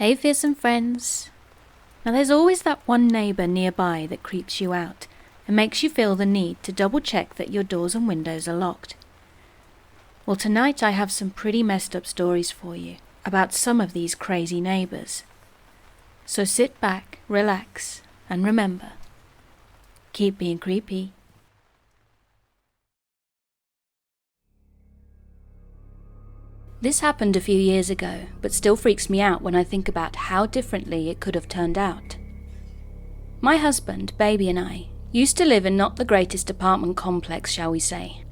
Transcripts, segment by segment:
Hey fearsome friends. Now there's always that one neighbour nearby that creeps you out and makes you feel the need to double check that your doors and windows are locked. Well, tonight I have some pretty messed up stories for you about some of these crazy neighbours. So sit back, relax, and remember, keep being creepy. This happened a few years ago, but still freaks me out when I think about how differently it could have turned out. My husband, baby, and I used to live in not the greatest apartment complex, shall we say.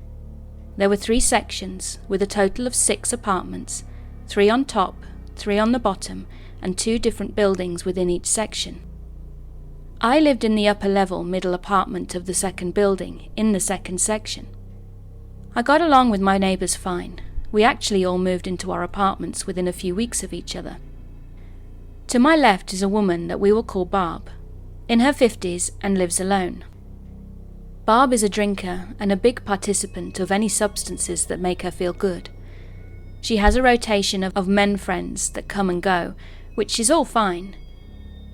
There were 3 sections, with a total of 6 apartments, 3 on top, 3 on the bottom, and 2 different buildings within each section. I lived in the upper level middle apartment of the second building, in the second section. I got along with my neighbours fine. We actually all moved into our apartments within a few weeks of each other. To my left is a woman that we will call Barb, in her 50s and lives alone. Barb is a drinker and a big participant of any substances that make her feel good. She has a rotation of men friends that come and go, which is all fine.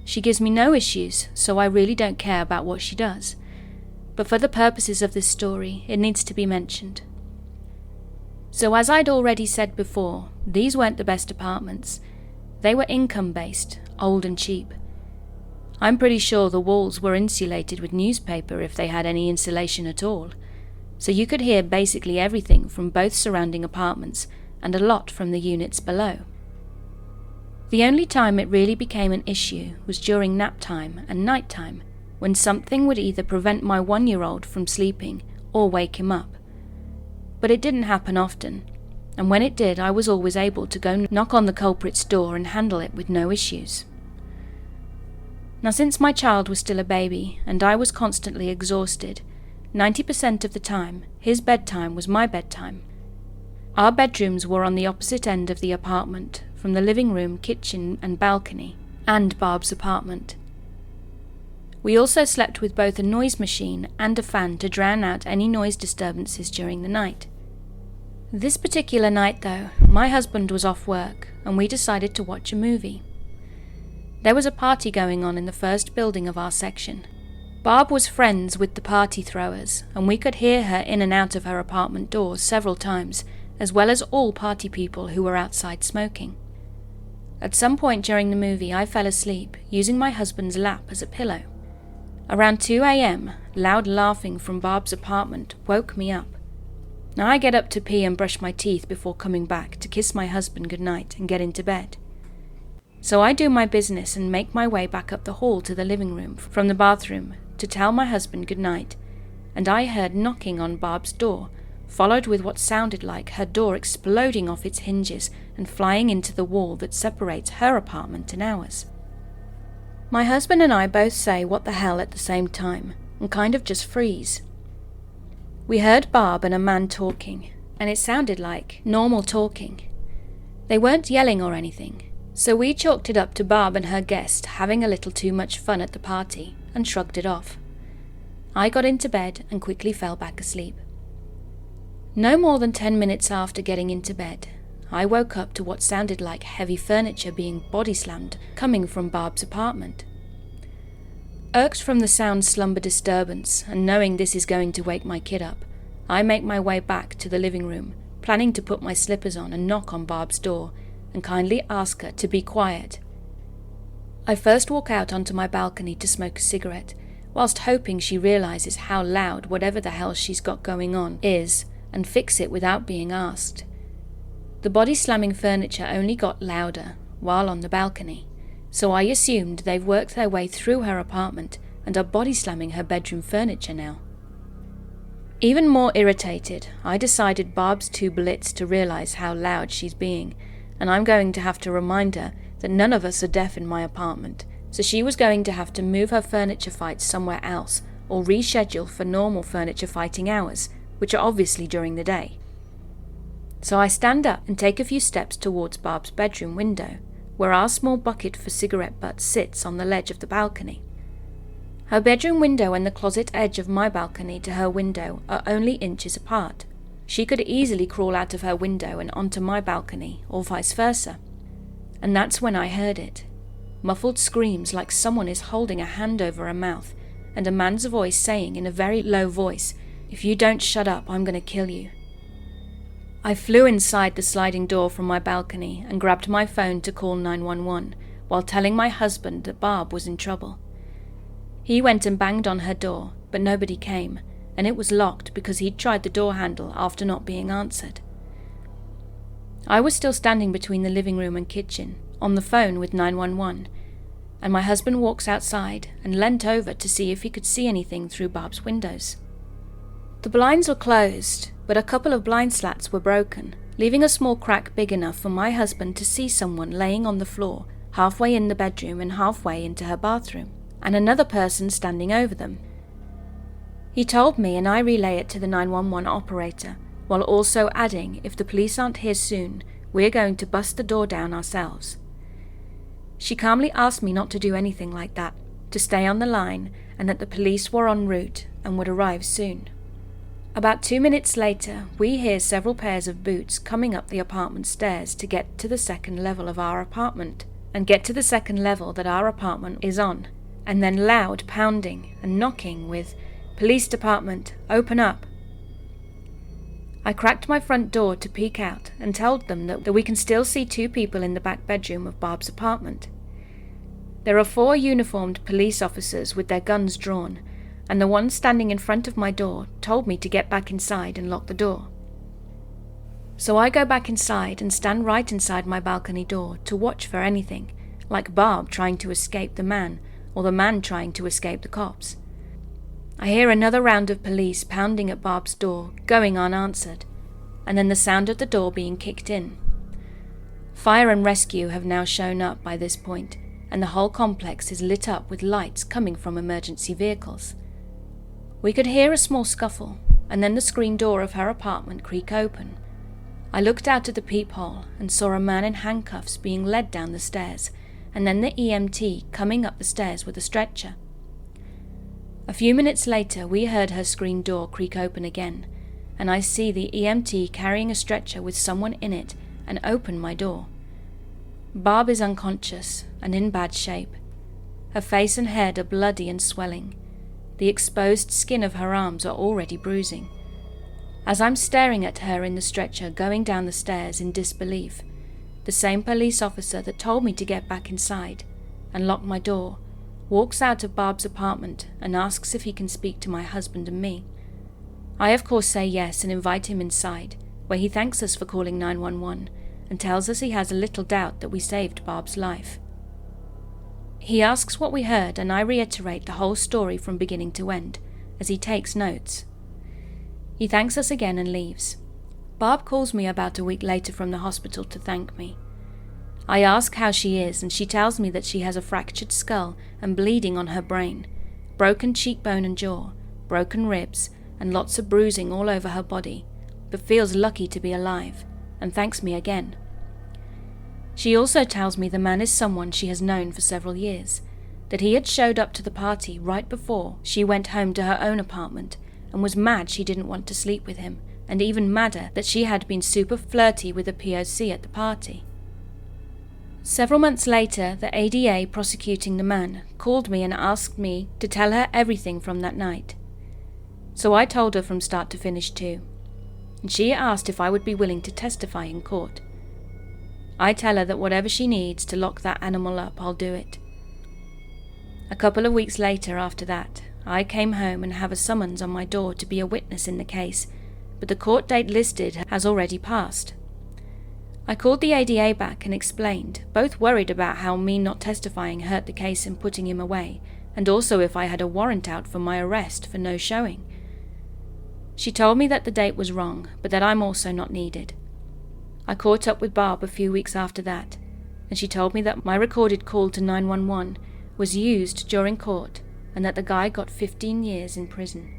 She gives me no issues, so I really don't care about what she does. But for the purposes of this story, it needs to be mentioned. So as I'd already said before, these weren't the best apartments. They were income-based, old and cheap. I'm pretty sure the walls were insulated with newspaper if they had any insulation at all, so you could hear basically everything from both surrounding apartments and a lot from the units below. The only time it really became an issue was during nap time and night time, when something would either prevent my 1-year-old from sleeping or wake him up. But it didn't happen often, and when it did, I was always able to go knock on the culprit's door and handle it with no issues. Now, since my child was still a baby and I was constantly exhausted, 90% of the time, his bedtime was my bedtime. Our bedrooms were on the opposite end of the apartment, from the living room, kitchen and balcony, and Barb's apartment. We also slept with both a noise machine and a fan to drown out any noise disturbances during the night. This particular night, though, my husband was off work and we decided to watch a movie. There was a party going on in the first building of our section. Barb was friends with the party throwers, and we could hear her in and out of her apartment doors several times, as well as all party people who were outside smoking. At some point during the movie, I fell asleep, using my husband's lap as a pillow. Around 2 a.m, loud laughing from Barb's apartment woke me up. Now I get up to pee and brush my teeth before coming back to kiss my husband goodnight and get into bed. So I do my business and make my way back up the hall to the living room from the bathroom to tell my husband goodnight, and I heard knocking on Barb's door, followed with what sounded like her door exploding off its hinges and flying into the wall that separates her apartment and ours. My husband and I both say what the hell at the same time, and kind of just freeze. We heard Barb and a man talking, and it sounded like normal talking. They weren't yelling or anything, so we chalked it up to Barb and her guest having a little too much fun at the party, and shrugged it off. I got into bed and quickly fell back asleep. No more than 10 minutes after getting into bed, I woke up to what sounded like heavy furniture being body slammed coming from Barb's apartment. Irked from the sound slumber disturbance and knowing this is going to wake my kid up, I make my way back to the living room, planning to put my slippers on and knock on Barb's door and kindly ask her to be quiet. I first walk out onto my balcony to smoke a cigarette, whilst hoping she realizes how loud whatever the hell she's got going on is and fix it without being asked. The body-slamming furniture only got louder while on the balcony, so I assumed they've worked their way through her apartment and are body-slamming her bedroom furniture now. Even more irritated, I decided Barb's too blitz to realize how loud she's being, and I'm going to have to remind her that none of us are deaf in my apartment, so she was going to have to move her furniture fights somewhere else or reschedule for normal furniture fighting hours, which are obviously during the day. So I stand up and take a few steps towards Barb's bedroom window, where our small bucket for cigarette butts sits on the ledge of the balcony. Her bedroom window and the closet edge of my balcony to her window are only inches apart. She could easily crawl out of her window and onto my balcony, or vice versa. And that's when I heard it. muffled screams like someone is holding a hand over her mouth, and a man's voice saying in a very low voice, "If you don't shut up, I'm going to kill you." I flew inside the sliding door from my balcony and grabbed my phone to call 911, while telling my husband that Barb was in trouble. He went and banged on her door, but nobody came, and it was locked because he'd tried the door handle after not being answered. I was still standing between the living room and kitchen, on the phone with 911, and my husband walks outside and leant over to see if he could see anything through Barb's windows. The blinds were closed, but a couple of blind slats were broken, leaving a small crack big enough for my husband to see someone laying on the floor, halfway in the bedroom and halfway into her bathroom, and another person standing over them. He told me, and I relay it to the 911 operator, while also adding, if the police aren't here soon, we're going to bust the door down ourselves. She calmly asked me not to do anything like that, to stay on the line, and that the police were en route and would arrive soon. About 2 minutes later, we hear several pairs of boots coming up the apartment stairs to get to the second level of our apartment, and get to the second level that our apartment is on, and then loud pounding and knocking with, "Police department, open up." I cracked my front door to peek out and told them that we can still see 2 people in the back bedroom of Barb's apartment. There are 4 uniformed police officers with their guns drawn, and the one standing in front of my door told me to get back inside and lock the door. So I go back inside and stand right inside my balcony door to watch for anything, like Barb trying to escape the man or the man trying to escape the cops. I hear another round of police pounding at Barb's door, going unanswered, and then the sound of the door being kicked in. Fire and rescue have now shown up by this point, and the whole complex is lit up with lights coming from emergency vehicles. We could hear a small scuffle, and then the screen door of her apartment creak open. I looked out at the peephole and saw a man in handcuffs being led down the stairs, and then the EMT coming up the stairs with a stretcher. A few minutes later, we heard her screen door creak open again, and I see the EMT carrying a stretcher with someone in it and open my door. Barb is unconscious and in bad shape. Her face and head are bloody and swelling. The exposed skin of her arms are already bruising. As I'm staring at her in the stretcher going down the stairs in disbelief, the same police officer that told me to get back inside and lock my door walks out of Barb's apartment and asks if he can speak to my husband and me. I of course say yes and invite him inside, where he thanks us for calling 911 and tells us he has a little doubt that we saved Barb's life. He asks what we heard, and I reiterate the whole story from beginning to end, as he takes notes. He thanks us again and leaves. Barb calls me about a week later from the hospital to thank me. I ask how she is, and she tells me that she has a fractured skull and bleeding on her brain, broken cheekbone and jaw, broken ribs, and lots of bruising all over her body, but feels lucky to be alive, and thanks me again. She also tells me the man is someone she has known for several years, that he had showed up to the party right before she went home to her own apartment, and was mad she didn't want to sleep with him, and even madder that she had been super flirty with a POC at the party. Several months later, the ADA prosecuting the man called me and asked me to tell her everything from that night. So I told her from start to finish too, and she asked if I would be willing to testify in court. I tell her that whatever she needs to lock that animal up, I'll do it. A couple of weeks later after that, I came home and have a summons on my door to be a witness in the case, but the court date listed has already passed. I called the ADA back and explained, both worried about how me not testifying hurt the case and putting him away, and also if I had a warrant out for my arrest for no showing. She told me that the date was wrong, but that I'm also not needed. I caught up with Barb a few weeks after that, and she told me that my recorded call to 911 was used during court and that the guy got 15 years in prison.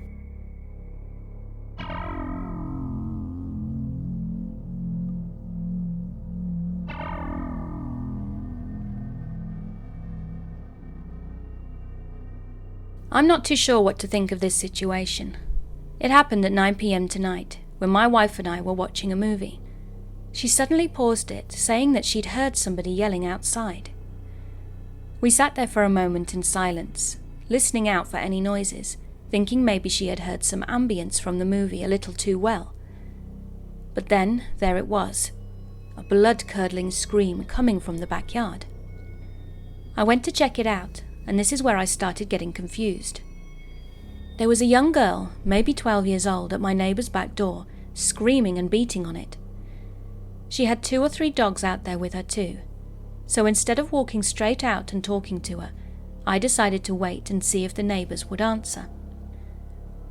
I'm not too sure what to think of this situation. It happened at 9 p.m. tonight, when my wife and I were watching a movie. She suddenly paused it, saying that she'd heard somebody yelling outside. We sat there for a moment in silence, listening out for any noises, thinking maybe she had heard some ambience from the movie a little too well. But then, there it was, a blood-curdling scream coming from the backyard. I went to check it out, and this is where I started getting confused. There was a young girl, maybe 12 years old, at my neighbour's back door, screaming and beating on it. She had 2 or 3 dogs out there with her too, so instead of walking straight out and talking to her, I decided to wait and see if the neighbours would answer.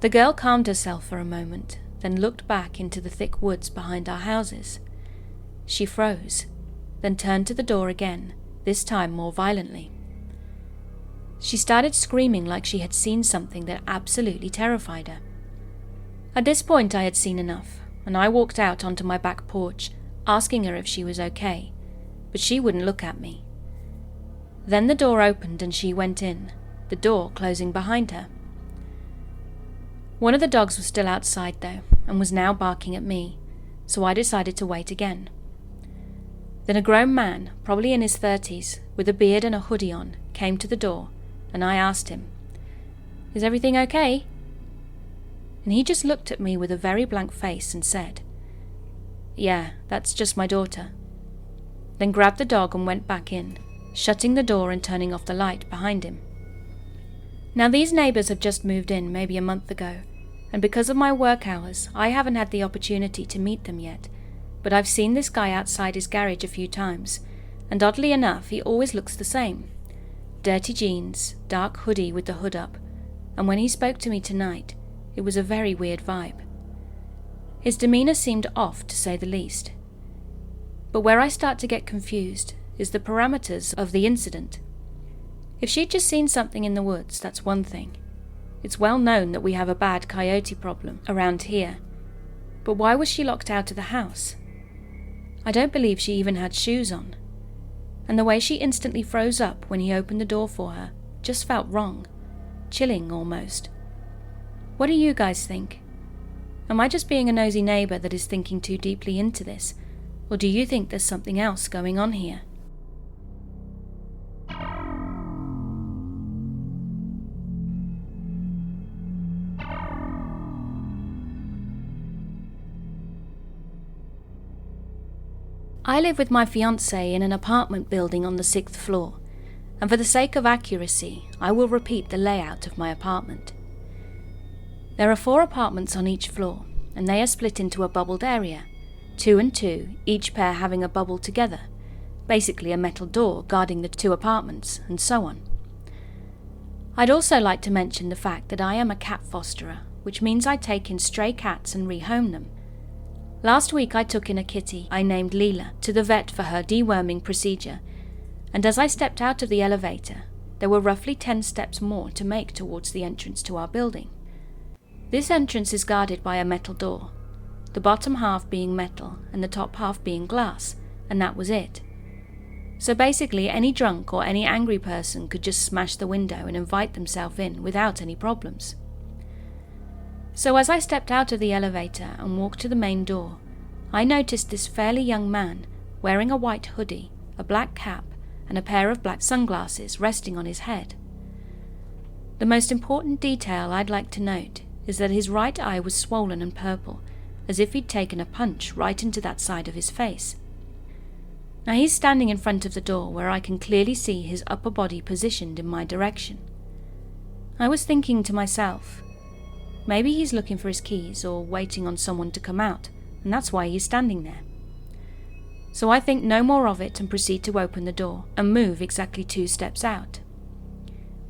The girl calmed herself for a moment, then looked back into the thick woods behind our houses. She froze, then turned to the door again, this time more violently. She started screaming like she had seen something that absolutely terrified her. At this point I had seen enough, and I walked out onto my back porch, asking her if she was okay, but she wouldn't look at me. Then the door opened and she went in, the door closing behind her. One of the dogs was still outside though, and was now barking at me, so I decided to wait again. Then a grown man, probably in his 30s, with a beard and a hoodie on, came to the door, and I asked him, "Is everything okay?" And he just looked at me with a very blank face and said, "Yeah, that's just my daughter." Then grabbed the dog and went back in, shutting the door and turning off the light behind him. Now these neighbours have just moved in maybe a month ago, and because of my work hours, I haven't had the opportunity to meet them yet, but I've seen this guy outside his garage a few times, and oddly enough, he always looks the same. Dirty jeans, dark hoodie with the hood up, and when he spoke to me tonight, it was a very weird vibe. His demeanour seemed off, to say the least. But where I start to get confused is the parameters of the incident. If she'd just seen something in the woods, that's one thing. It's well known that we have a bad coyote problem around here. But why was she locked out of the house? I don't believe she even had shoes on. And the way she instantly froze up when he opened the door for her just felt wrong. Chilling almost. What do you guys think? Am I just being a nosy neighbour that is thinking too deeply into this? Or do you think there's something else going on here? I live with my fiancé in an apartment building on the 6th floor, and for the sake of accuracy, I will repeat the layout of my apartment. There are 4 apartments on each floor, and they are split into a bubbled area, 2 and 2, each pair having a bubble together, basically a metal door guarding the 2 apartments, and so on. I'd also like to mention the fact that I am a cat fosterer, which means I take in stray cats and rehome them. Last week I took in a kitty I named Leela to the vet for her deworming procedure, and as I stepped out of the elevator, there were roughly 10 steps more to make towards the entrance to our building. This entrance is guarded by a metal door, the bottom half being metal and the top half being glass, and that was it. So basically any drunk or any angry person could just smash the window and invite themselves in without any problems. So as I stepped out of the elevator and walked to the main door, I noticed this fairly young man wearing a white hoodie, a black cap, and a pair of black sunglasses resting on his head. The most important detail I'd like to note is that his right eye was swollen and purple, as if he'd taken a punch right into that side of his face. Now he's standing in front of the door where I can clearly see his upper body positioned in my direction. I was thinking to myself, maybe he's looking for his keys or waiting on someone to come out, and that's why he's standing there. So I think no more of it and proceed to open the door and move exactly 2 steps out.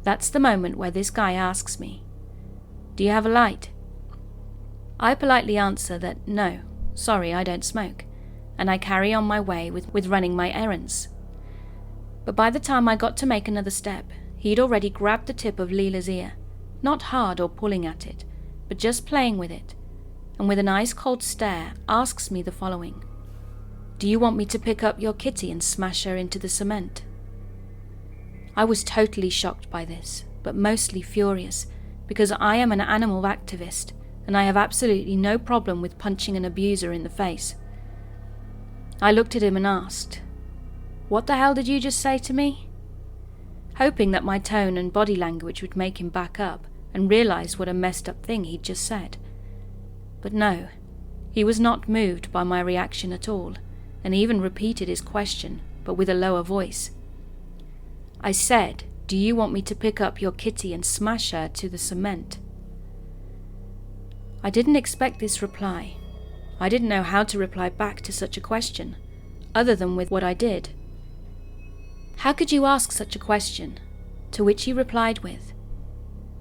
That's the moment where this guy asks me, "Do you have a light?" I politely answer that no, sorry, I don't smoke, and I carry on my way with running my errands. But by the time I got to make another step, he'd already grabbed the tip of Leela's ear, not hard or pulling at it, but just playing with it, and with an ice-cold stare asks me the following: "Do you want me to pick up your kitty and smash her into the cement?" I was totally shocked by this, but mostly furious, because I am an animal activist, and I have absolutely no problem with punching an abuser in the face. I looked at him and asked, "What the hell did you just say to me?" hoping that my tone and body language would make him back up and realize what a messed up thing he'd just said. But no, he was not moved by my reaction at all, and even repeated his question, but with a lower voice. I said, "Do you want me to pick up your kitty and smash her to the cement?" I didn't expect this reply. I didn't know how to reply back to such a question, other than with what I did. "How could you ask such a question?" To which he replied with,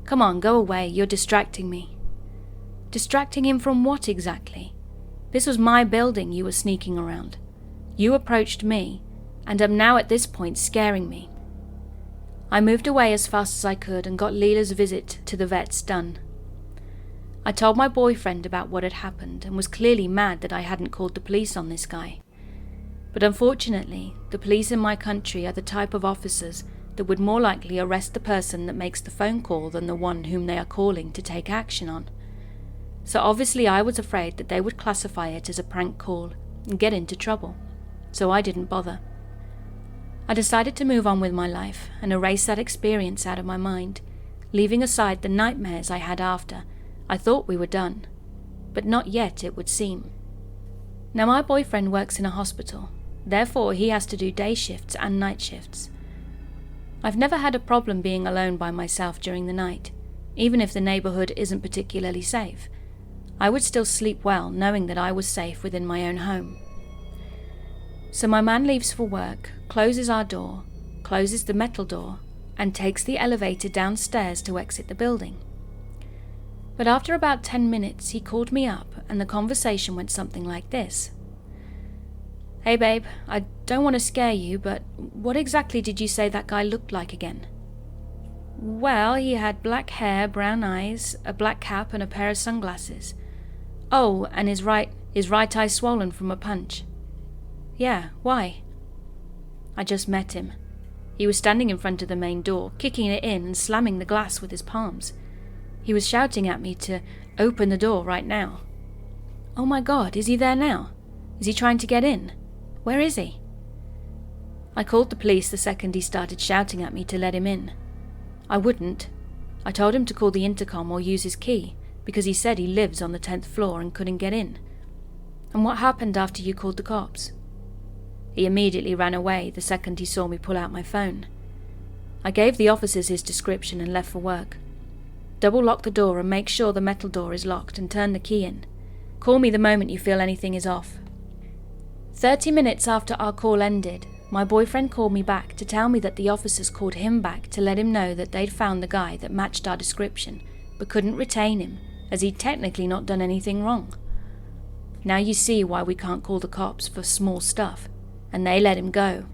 "Come on, go away, you're distracting me." Distracting him from what exactly? This was my building you were sneaking around. You approached me, and am now at this point scaring me. I moved away as fast as I could and got Leela's visit to the vets done. I told my boyfriend about what had happened and was clearly mad that I hadn't called the police on this guy. But unfortunately, the police in my country are the type of officers that would more likely arrest the person that makes the phone call than the one whom they are calling to take action on. So obviously I was afraid that they would classify it as a prank call and get into trouble, so I didn't bother. I decided to move on with my life and erase that experience out of my mind, leaving aside the nightmares I had after. I thought we were done, but not yet it would seem. Now my boyfriend works in a hospital, therefore he has to do day shifts and night shifts. I've never had a problem being alone by myself during the night, even if the neighborhood isn't particularly safe. I would still sleep well knowing that I was safe within my own home. So my man leaves for work, closes our door, closes the metal door, and takes the elevator downstairs to exit the building. But after about 10 minutes, he called me up and the conversation went something like this. "Hey babe, I don't want to scare you, but what exactly did you say that guy looked like again?" "Well, he had black hair, brown eyes, a black cap and a pair of sunglasses. Oh, and his right eye swollen from a punch." "Yeah, why?" "I just met him. He was standing in front of the main door, kicking it in and slamming the glass with his palms. He was shouting at me to open the door right now." "Oh my God, is he there now? Is he trying to get in? Where is he?" "I called the police the second he started shouting at me to let him in. I wouldn't. I told him to call the intercom or use his key, because he said he lives on the 10th floor and couldn't get in." "And what happened after you called the cops?" "He immediately ran away the second he saw me pull out my phone. I gave the officers his description and left for work. Double lock the door and make sure the metal door is locked and turn the key in. Call me the moment you feel anything is off." 30 minutes after our call ended, my boyfriend called me back to tell me that the officers called him back to let him know that they'd found the guy that matched our description, but couldn't retain him, as he'd technically not done anything wrong. Now you see why we can't call the cops for small stuff, and they let him go.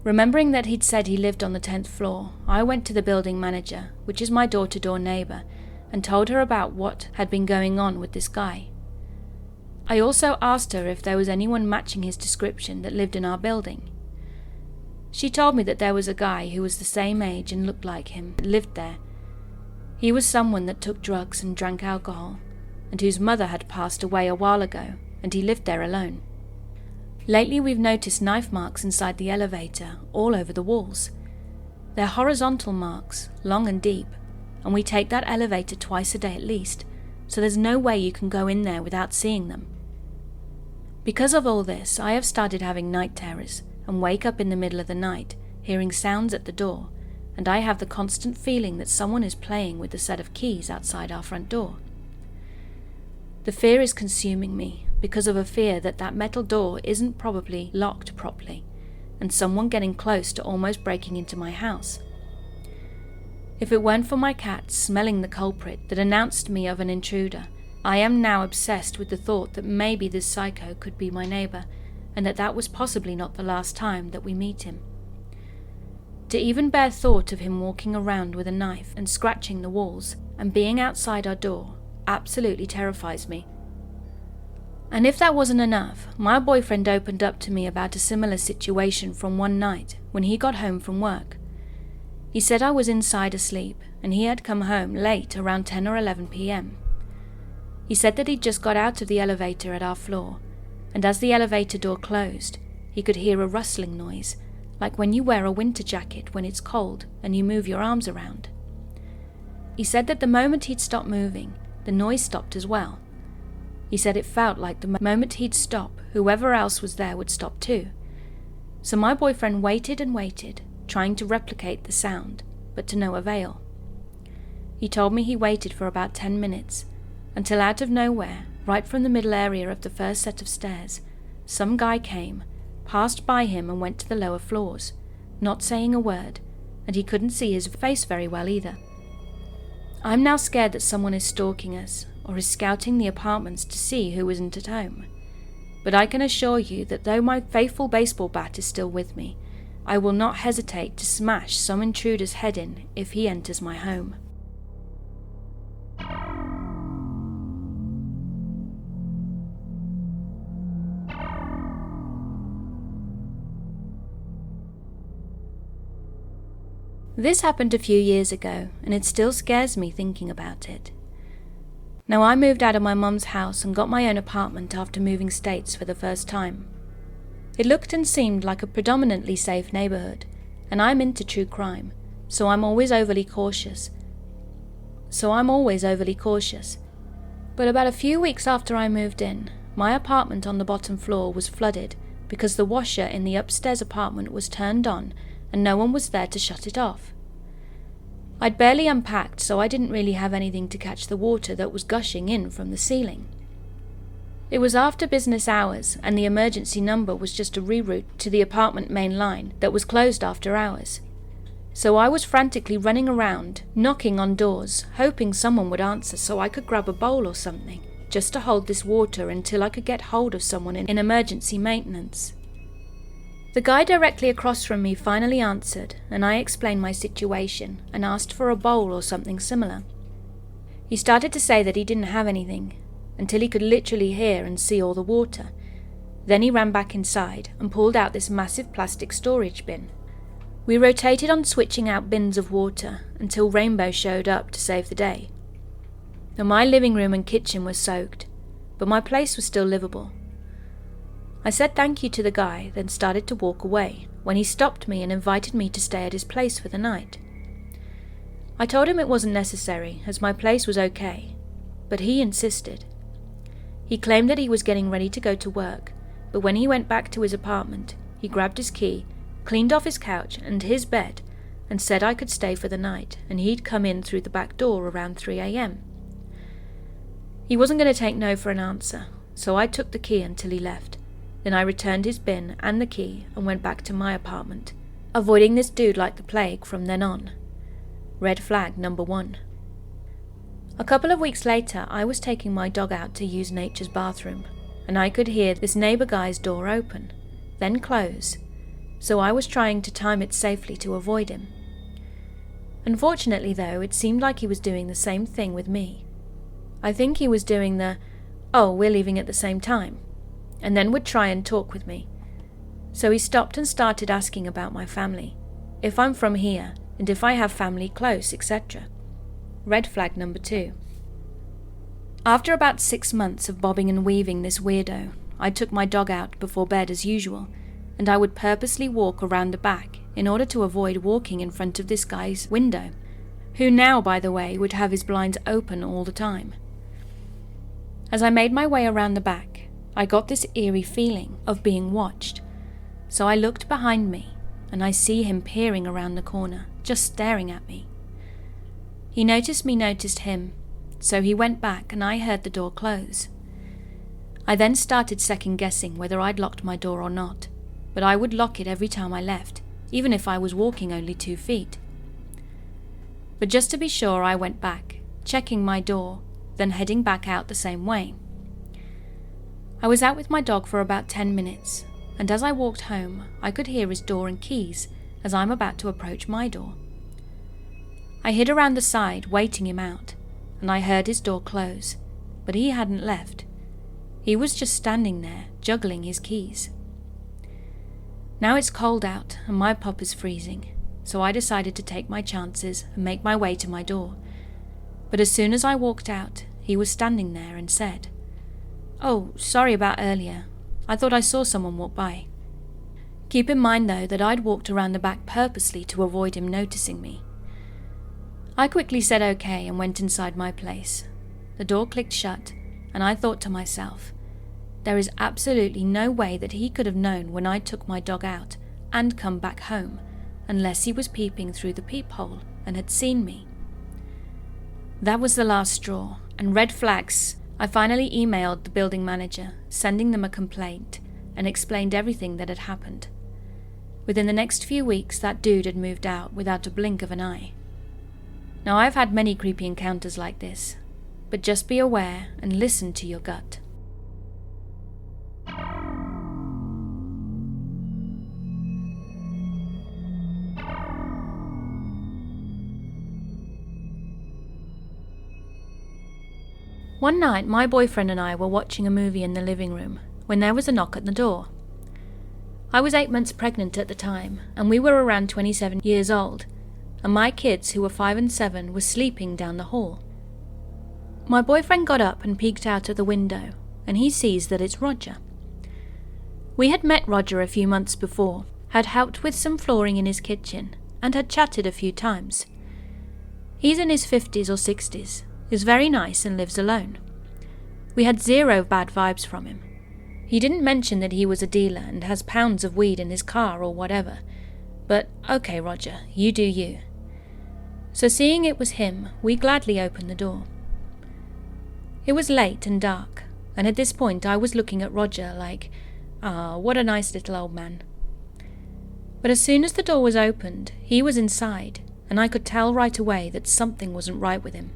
Remembering that he'd said he lived on the 10th floor, I went to the building manager, which is my door-to-door neighbor, and told her about what had been going on with this guy. I also asked her if there was anyone matching his description that lived in our building. She told me that there was a guy who was the same age and looked like him that lived there. He was someone that took drugs and drank alcohol, and whose mother had passed away a while ago, and he lived there alone. Lately we've noticed knife marks inside the elevator all over the walls. They're horizontal marks, long and deep, and we take that elevator twice a day at least, so there's no way you can go in there without seeing them. Because of all this, I have started having night terrors and wake up in the middle of the night, hearing sounds at the door, and I have the constant feeling that someone is playing with the set of keys outside our front door. The fear is consuming me, because of a fear that that metal door isn't probably locked properly, and someone getting close to almost breaking into my house. If it weren't for my cat smelling the culprit that announced me of an intruder, I am now obsessed with the thought that maybe this psycho could be my neighbor, and that was possibly not the last time that we meet him. To even bear thought of him walking around with a knife and scratching the walls and being outside our door absolutely terrifies me. And if that wasn't enough, my boyfriend opened up to me about a similar situation from one night when he got home from work. He said I was inside asleep and he had come home late around 10 or 11 p.m. He said that he'd just got out of the elevator at our floor, and as the elevator door closed, he could hear a rustling noise, like when you wear a winter jacket when it's cold and you move your arms around. He said that the moment he'd stopped moving, the noise stopped as well. He said it felt like the moment he'd stop, whoever else was there would stop too. So my boyfriend waited and waited, trying to replicate the sound, but to no avail. He told me he waited for about 10 minutes, until out of nowhere, right from the middle area of the first set of stairs, some guy came, passed by him and went to the lower floors, not saying a word, and he couldn't see his face very well either. I'm now scared that someone is stalking us, or is scouting the apartments to see who isn't at home. But I can assure you that though my faithful baseball bat is still with me, I will not hesitate to smash some intruder's head in if he enters my home. This happened a few years ago, and it still scares me thinking about it. Now, I moved out of my mum's house and got my own apartment after moving states for the first time. It looked and seemed like a predominantly safe neighbourhood, and I'm into true crime, so I'm always overly cautious. But about a few weeks after I moved in, my apartment on the bottom floor was flooded because the washer in the upstairs apartment was turned on and no one was there to shut it off. I'd barely unpacked, so I didn't really have anything to catch the water that was gushing in from the ceiling. It was after business hours, and the emergency number was just a reroute to the apartment main line that was closed after hours. So I was frantically running around, knocking on doors, hoping someone would answer so I could grab a bowl or something, just to hold this water until I could get hold of someone in emergency maintenance. The guy directly across from me finally answered, and I explained my situation and asked for a bowl or something similar. He started to say that he didn't have anything, until he could literally hear and see all the water. Then he ran back inside and pulled out this massive plastic storage bin. We rotated on switching out bins of water until Rainbow showed up to save the day. Now, my living room and kitchen were soaked, but my place was still livable. I said thank you to the guy, then started to walk away, when he stopped me and invited me to stay at his place for the night. I told him it wasn't necessary, as my place was okay, but he insisted. He claimed that he was getting ready to go to work, but when he went back to his apartment, he grabbed his key, cleaned off his couch and his bed, and said I could stay for the night, and he'd come in through the back door around 3 a.m. He wasn't going to take no for an answer, so I took the key until he left. Then I returned his bin and the key and went back to my apartment, avoiding this dude like the plague from then on. Red flag number 1. A couple of weeks later, I was taking my dog out to use nature's bathroom, and I could hear this neighbour guy's door open, then close, so I was trying to time it safely to avoid him. Unfortunately though, it seemed like he was doing the same thing with me. I think he was doing the, "Oh, we're leaving at the same time," and then would try and talk with me. So he stopped and started asking about my family, if I'm from here, and if I have family close, etc. Red flag number 2. After about 6 months of bobbing and weaving this weirdo, I took my dog out before bed as usual, and I would purposely walk around the back in order to avoid walking in front of this guy's window, who now, by the way, would have his blinds open all the time. As I made my way around the back, I got this eerie feeling of being watched, so I looked behind me, and I see him peering around the corner, just staring at me. He noticed me noticed him, so he went back and I heard the door close. I then started second-guessing whether I'd locked my door or not, but I would lock it every time I left, even if I was walking only 2 feet. But just to be sure, I went back, checking my door, then heading back out the same way. I was out with my dog for about 10 minutes, and as I walked home, I could hear his door and keys as I'm about to approach my door. I hid around the side, waiting him out, and I heard his door close, but he hadn't left. He was just standing there, juggling his keys. Now it's cold out, and my pup is freezing, so I decided to take my chances and make my way to my door. But as soon as I walked out, he was standing there and said, "Oh, sorry about earlier. I thought I saw someone walk by." Keep in mind though that I'd walked around the back purposely to avoid him noticing me. I quickly said okay and went inside my place. The door clicked shut, and I thought to myself, there is absolutely no way that he could have known when I took my dog out and come back home, unless he was peeping through the peephole and had seen me. That was the last straw, and red flags. I finally emailed the building manager, sending them a complaint, and explained everything that had happened. Within the next few weeks, that dude had moved out without a blink of an eye. Now, I've had many creepy encounters like this, but just be aware and listen to your gut. One night, my boyfriend and I were watching a movie in the living room when there was a knock at the door. I was 8 months pregnant at the time, and we were around 27 years old, and my kids, who were 5 and 7, were sleeping down the hall. My boyfriend got up and peeked out of the window, and he sees that it's Roger. We had met Roger a few months before, had helped with some flooring in his kitchen, and had chatted a few times. He's in his 50s or 60s, is very nice and lives alone. We had zero bad vibes from him. He didn't mention that he was a dealer and has pounds of weed in his car or whatever, but okay Roger, you do you. So seeing it was him, we gladly opened the door. It was late and dark, and at this point I was looking at Roger like, what a nice little old man. But as soon as the door was opened, he was inside, and I could tell right away that something wasn't right with him.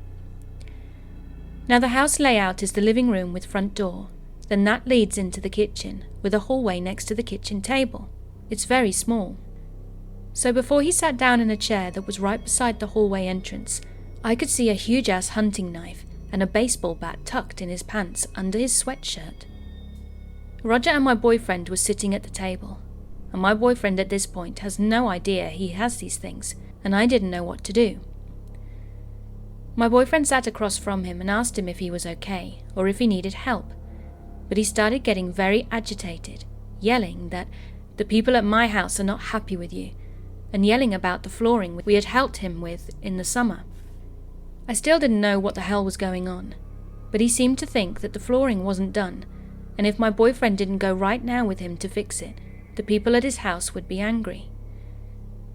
Now the house layout is the living room with front door, then that leads into the kitchen, with a hallway next to the kitchen table. It's very small. So before he sat down in a chair that was right beside the hallway entrance, I could see a huge-ass hunting knife and a baseball bat tucked in his pants under his sweatshirt. Roger and my boyfriend were sitting at the table, and my boyfriend at this point has no idea he has these things, and I didn't know what to do. My boyfriend sat across from him and asked him if he was okay, or if he needed help, but he started getting very agitated, yelling that the people at my house are not happy with you, and yelling about the flooring we had helped him with in the summer. I still didn't know what the hell was going on, but he seemed to think that the flooring wasn't done, and if my boyfriend didn't go right now with him to fix it, the people at his house would be angry.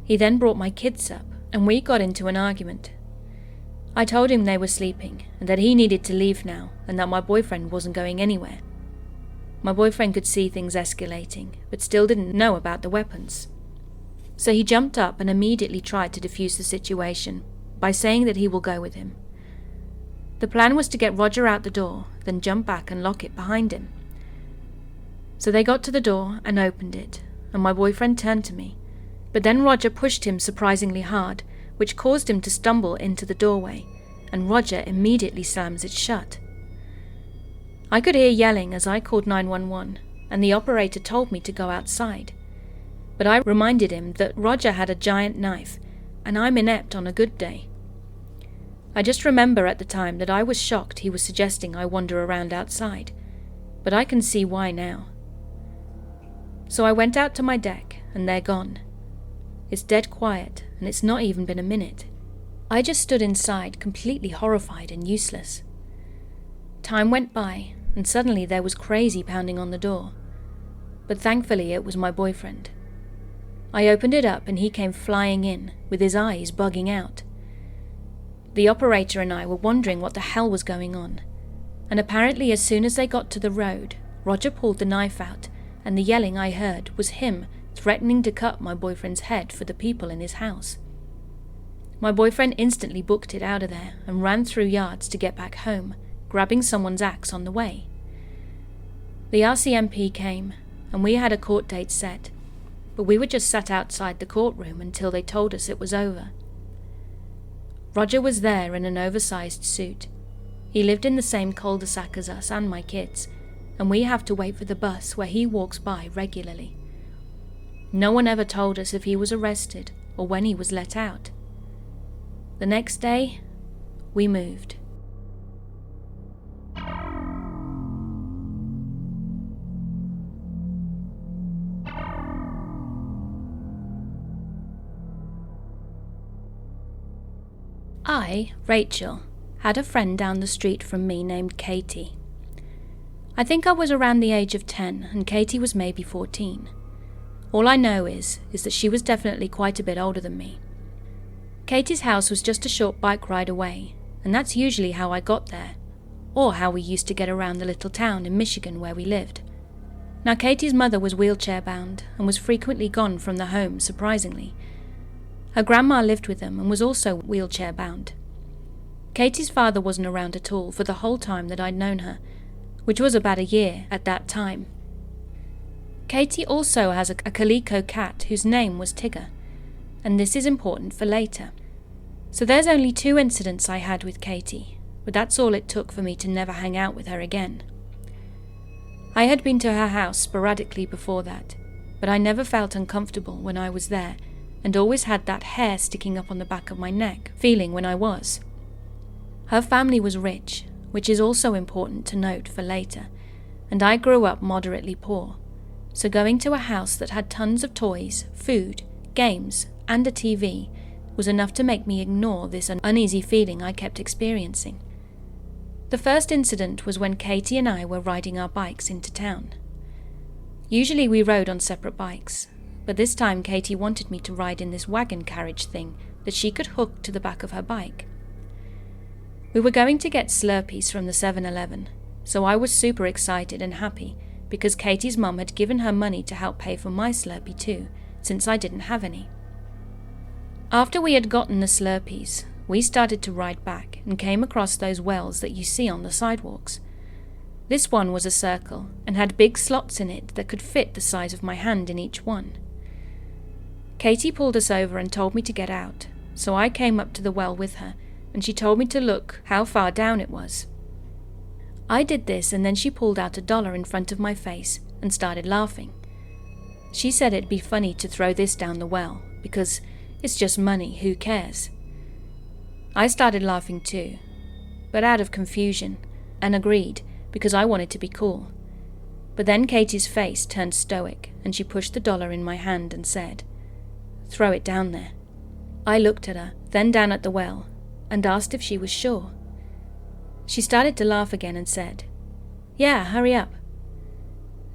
He then brought my kids up, and we got into an argument. I told him they were sleeping, and that he needed to leave now, and that my boyfriend wasn't going anywhere. My boyfriend could see things escalating, but still didn't know about the weapons. So he jumped up and immediately tried to defuse the situation by saying that he will go with him. The plan was to get Roger out the door, then jump back and lock it behind him. So they got to the door and opened it, and my boyfriend turned to me, but then Roger pushed him surprisingly hard, which caused him to stumble into the doorway, and Roger immediately slams it shut. I could hear yelling as I called 911, and the operator told me to go outside. But I reminded him that Roger had a giant knife, and I'm inept on a good day. I just remember at the time that I was shocked he was suggesting I wander around outside, but I can see why now. So I went out to my deck, and they're gone. It's dead quiet, and it's not even been a minute. I just stood inside, completely horrified and useless. Time went by, and suddenly there was crazy pounding on the door. But thankfully it was my boyfriend. I opened it up and he came flying in, with his eyes bugging out. The operator and I were wondering what the hell was going on, and apparently as soon as they got to the road, Roger pulled the knife out, and the yelling I heard was him threatening to cut my boyfriend's head for the people in his house. My boyfriend instantly booked it out of there and ran through yards to get back home, grabbing someone's axe on the way. The RCMP came, and we had a court date set, but we were just sat outside the courtroom until they told us it was over. Roger was there in an oversized suit. He lived in the same cul-de-sac as us and my kids, and we have to wait for the bus where he walks by regularly. No one ever told us if he was arrested or when he was let out. The next day, we moved. I, Rachel, had a friend down the street from me named Katie. I think I was around the age of 10 and Katie was maybe 14. All I know is that she was definitely quite a bit older than me. Katie's house was just a short bike ride away, and that's usually how I got there, or how we used to get around the little town in Michigan where we lived. Now Katie's mother was wheelchair bound and was frequently gone from the home, surprisingly. Her grandma lived with them and was also wheelchair bound. Katie's father wasn't around at all for the whole time that I'd known her, which was about a year at that time. Katie also has a calico cat whose name was Tigger, and this is important for later. So there's only 2 incidents I had with Katie, but that's all it took for me to never hang out with her again. I had been to her house sporadically before that, but I never felt uncomfortable when I was there, and always had that hair sticking up on the back of my neck feeling when I was. Her family was rich, which is also important to note for later, and I grew up moderately poor, so going to a house that had tons of toys, food, games, and a TV was enough to make me ignore this uneasy feeling I kept experiencing. The first incident was when Katie and I were riding our bikes into town. Usually we rode on separate bikes, but this time Katie wanted me to ride in this wagon carriage thing that she could hook to the back of her bike. We were going to get Slurpees from the 7-Eleven, so I was super excited and happy because Katie's mum had given her money to help pay for my Slurpee too, since I didn't have any. After we had gotten the Slurpees, we started to ride back and came across those wells that you see on the sidewalks. This one was a circle and had big slots in it that could fit the size of my hand in each one. Katie pulled us over and told me to get out, so I came up to the well with her and she told me to look how far down it was. I did this and then she pulled out $1 in front of my face and started laughing. She said it'd be funny to throw this down the well because it's just money, who cares? I started laughing too, but out of confusion, and agreed because I wanted to be cool. But then Katie's face turned stoic and she pushed the $1 in my hand and said, "Throw it down there." I looked at her, then down at the well, and asked if she was sure. She started to laugh again and said, "Yeah, hurry up."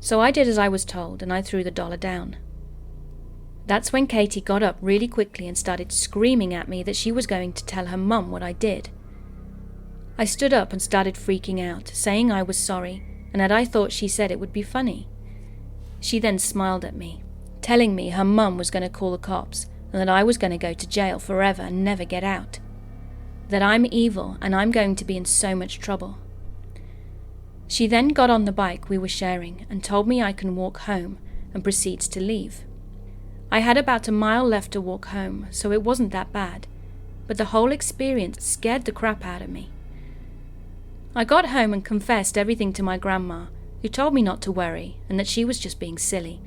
So I did as I was told and I threw the $1 down. That's when Katie got up really quickly and started screaming at me that she was going to tell her mum what I did. I stood up and started freaking out, saying I was sorry and that I thought she said it would be funny. She then smiled at me, telling me her mum was going to call the cops and that I was going to go to jail forever and never get out. That I'm evil and I'm going to be in so much trouble. She then got on the bike we were sharing and told me I can walk home and proceeds to leave. I had about a mile left to walk home, so it wasn't that bad, but the whole experience scared the crap out of me. I got home and confessed everything to my grandma, who told me not to worry and that she was just being silly.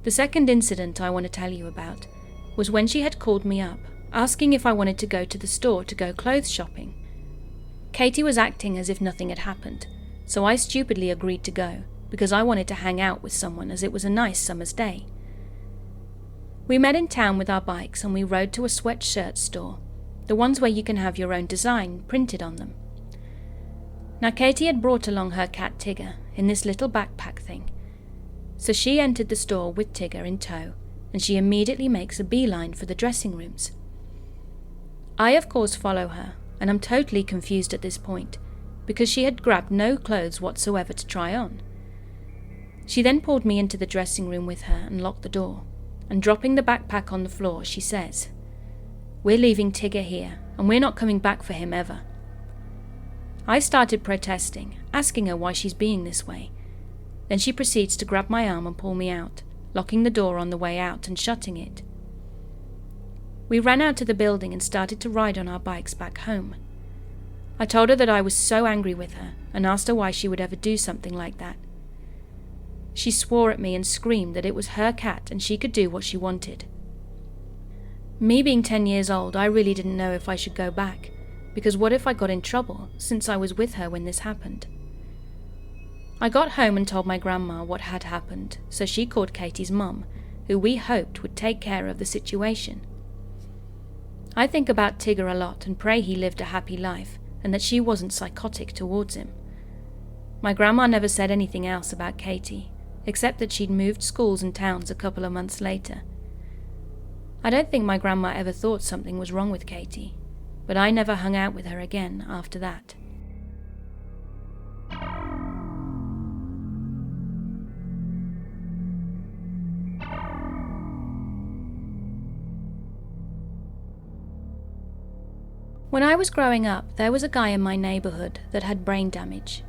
The second incident I want to tell you about was when she had called me up, asking if I wanted to go to the store to go clothes shopping. Katie was acting as if nothing had happened, so I stupidly agreed to go, because I wanted to hang out with someone as it was a nice summer's day. We met in town with our bikes and we rode to a sweatshirt store, the ones where you can have your own design printed on them. Now Katie had brought along her cat Tigger in this little backpack thing, so she entered the store with Tigger in tow and she immediately makes a beeline for the dressing rooms. I of course follow her and I'm totally confused at this point because she had grabbed no clothes whatsoever to try on. She then pulled me into the dressing room with her and locked the door. And dropping the backpack on the floor, she says, "We're leaving Tigger here, and we're not coming back for him ever." I started protesting, asking her why she's being this way. Then she proceeds to grab my arm and pull me out, locking the door on the way out and shutting it. We ran out to the building and started to ride on our bikes back home. I told her that I was so angry with her, and asked her why she would ever do something like that. She swore at me and screamed that it was her cat and she could do what she wanted. Me being 10 years old, I really didn't know if I should go back, because what if I got in trouble, since I was with her when this happened? I got home and told my grandma what had happened, so she called Katie's mum, who we hoped would take care of the situation. I think about Tigger a lot and pray he lived a happy life and that she wasn't psychotic towards him. My grandma never said anything else about Katie, except that she'd moved schools and towns a couple of months later. I don't think my grandma ever thought something was wrong with Katie, but I never hung out with her again after that. When I was growing up, there was a guy in my neighbourhood that had brain damage.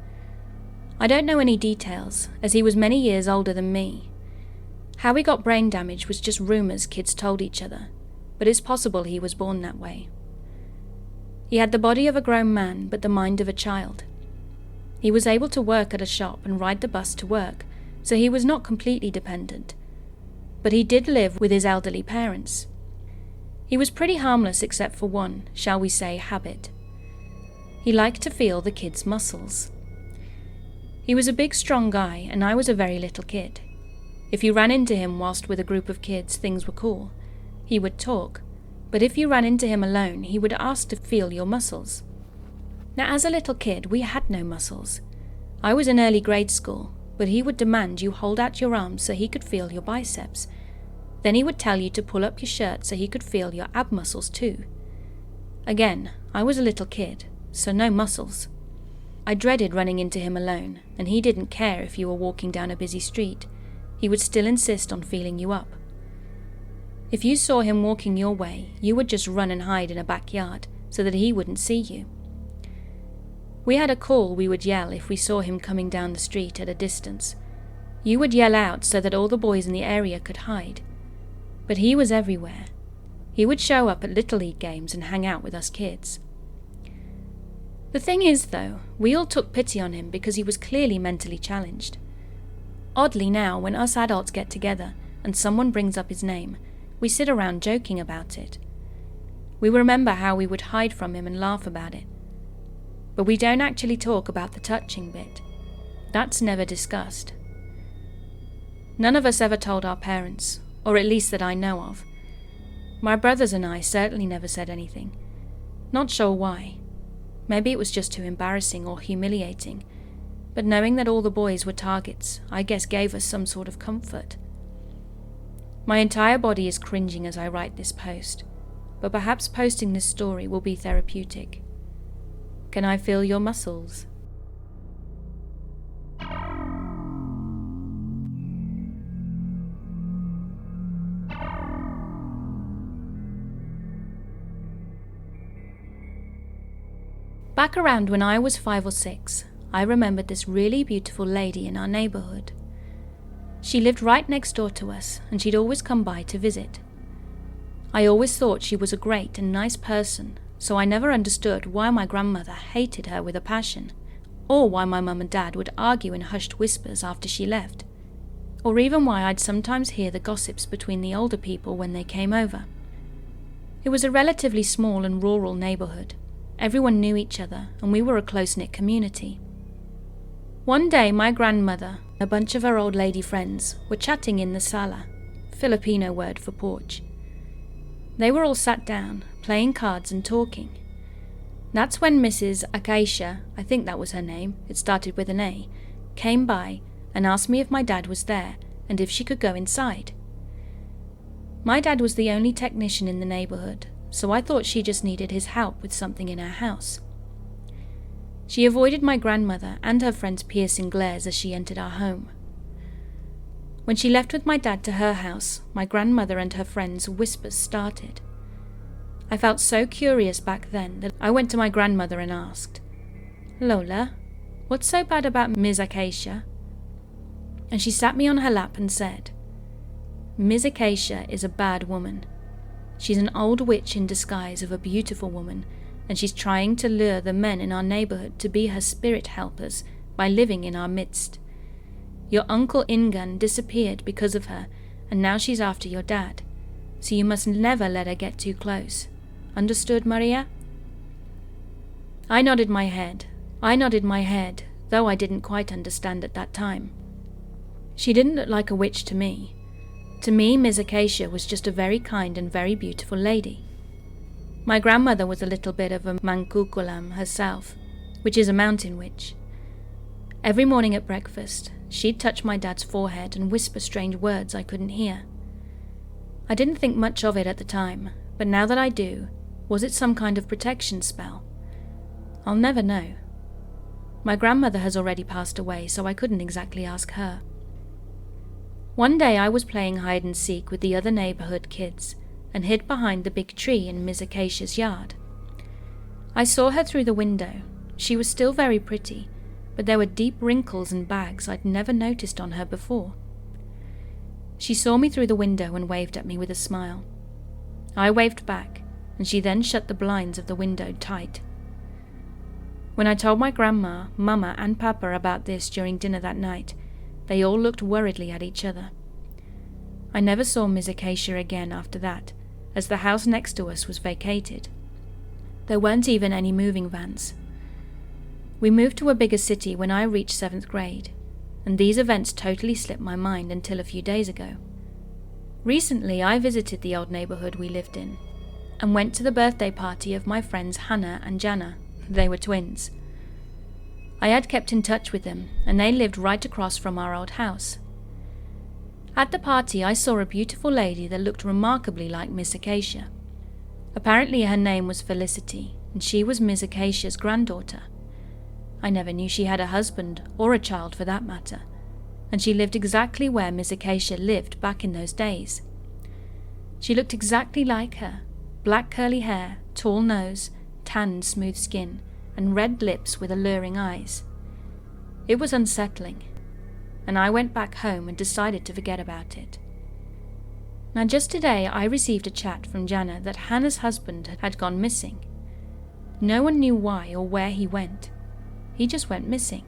I don't know any details, as he was many years older than me. How he got brain damage was just rumours kids told each other, but it's possible he was born that way. He had the body of a grown man, but the mind of a child. He was able to work at a shop and ride the bus to work, so he was not completely dependent. But he did live with his elderly parents. He was pretty harmless except for one, shall we say, habit. He liked to feel the kids' muscles. He was a big, strong guy, and I was a very little kid. If you ran into him whilst with a group of kids, things were cool. He would talk, but if you ran into him alone, he would ask to feel your muscles. Now, as a little kid, we had no muscles. I was in early grade school, but he would demand you hold out your arms so he could feel your biceps. Then he would tell you to pull up your shirt so he could feel your ab muscles too. Again, I was a little kid, so no muscles. I dreaded running into him alone, and he didn't care if you were walking down a busy street. He would still insist on feeling you up. If you saw him walking your way, you would just run and hide in a backyard so that he wouldn't see you. We had a call we would yell if we saw him coming down the street at a distance. You would yell out so that all the boys in the area could hide. But he was everywhere. He would show up at Little League games and hang out with us kids. The thing is, though, we all took pity on him because he was clearly mentally challenged. Oddly now, when us adults get together and someone brings up his name, we sit around joking about it. We remember how we would hide from him and laugh about it. But we don't actually talk about the touching bit. That's never discussed. None of us ever told our parents, or at least that I know of. My brothers and I certainly never said anything. Not sure why. Maybe it was just too embarrassing or humiliating, but knowing that all the boys were targets, I guess gave us some sort of comfort. My entire body is cringing as I write this post, but perhaps posting this story will be therapeutic. Can I feel your muscles? Back around when I was 5 or 6, I remembered this really beautiful lady in our neighbourhood. She lived right next door to us, and she'd always come by to visit. I always thought she was a great and nice person, so I never understood why my grandmother hated her with a passion, or why my mum and dad would argue in hushed whispers after she left, or even why I'd sometimes hear the gossips between the older people when they came over. It was a relatively small and rural neighbourhood. Everyone knew each other, and we were a close-knit community. One day my grandmother and a bunch of her old lady friends were chatting in the sala, Filipino word for porch. They were all sat down, playing cards and talking. That's when Mrs. Acacia, I think that was her name, it started with an A, came by and asked me if my dad was there and if she could go inside. My dad was the only technician in the neighbourhood, so I thought she just needed his help with something in her house. She avoided my grandmother and her friend's piercing glares as she entered our home. When she left with my dad to her house, my grandmother and her friends' whispers started. I felt so curious back then that I went to my grandmother and asked, "Lola, what's so bad about Ms. Acacia?" And she sat me on her lap and said, "Ms. Acacia is a bad woman. She's an old witch in disguise of a beautiful woman, and she's trying to lure the men in our neighbourhood to be her spirit helpers by living in our midst. Your uncle Ingun disappeared because of her, and now she's after your dad, so you must never let her get too close. Understood, Maria?" I nodded my head, though I didn't quite understand at that time. She didn't look like a witch to me. To me, Ms. Acacia was just a very kind and very beautiful lady. My grandmother was a little bit of a mankukulam herself, which is a mountain witch. Every morning at breakfast, she'd touch my dad's forehead and whisper strange words I couldn't hear. I didn't think much of it at the time, but now that I do, was it some kind of protection spell? I'll never know. My grandmother has already passed away, so I couldn't exactly ask her. One day I was playing hide and seek with the other neighborhood kids and hid behind the big tree in Miss Acacia's yard. I saw her through the window. She was still very pretty, but there were deep wrinkles and bags I'd never noticed on her before. She saw me through the window and waved at me with a smile. I waved back, and she then shut the blinds of the window tight. When I told my grandma, Mama, and Papa about this during dinner that night, they all looked worriedly at each other. I never saw Miss Acacia again after that, as the house next to us was vacated. There weren't even any moving vans. We moved to a bigger city when I reached 7th grade, and these events totally slipped my mind until a few days ago. Recently, I visited the old neighborhood we lived in, and went to the birthday party of my friends Hannah and Jana. They were twins. I had kept in touch with them, and they lived right across from our old house. At the party, I saw a beautiful lady that looked remarkably like Miss Acacia. Apparently her name was Felicity, and she was Miss Acacia's granddaughter. I never knew she had a husband, or a child for that matter, and she lived exactly where Miss Acacia lived back in those days. She looked exactly like her, black curly hair, tall nose, tanned smooth skin, and red lips with alluring eyes. It was unsettling, and I went back home and decided to forget about it. Now just today I received a chat from Jana that Hannah's husband had gone missing. No one knew why or where he went. He just went missing.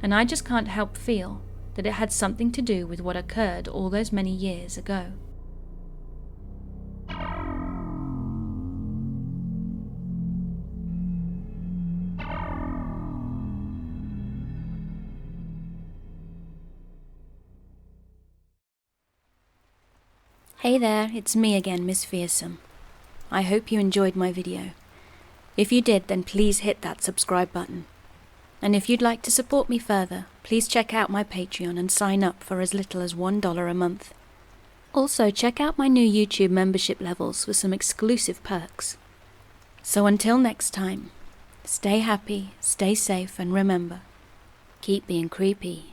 And I just can't help feel that it had something to do with what occurred all those many years ago. Hey there, it's me again, Miss Fearsome. I hope you enjoyed my video. If you did, then please hit that subscribe button. And if you'd like to support me further, please check out my Patreon and sign up for as little as $1 a month. Also, check out my new YouTube membership levels for some exclusive perks. So until next time, stay happy, stay safe, and remember, keep being creepy.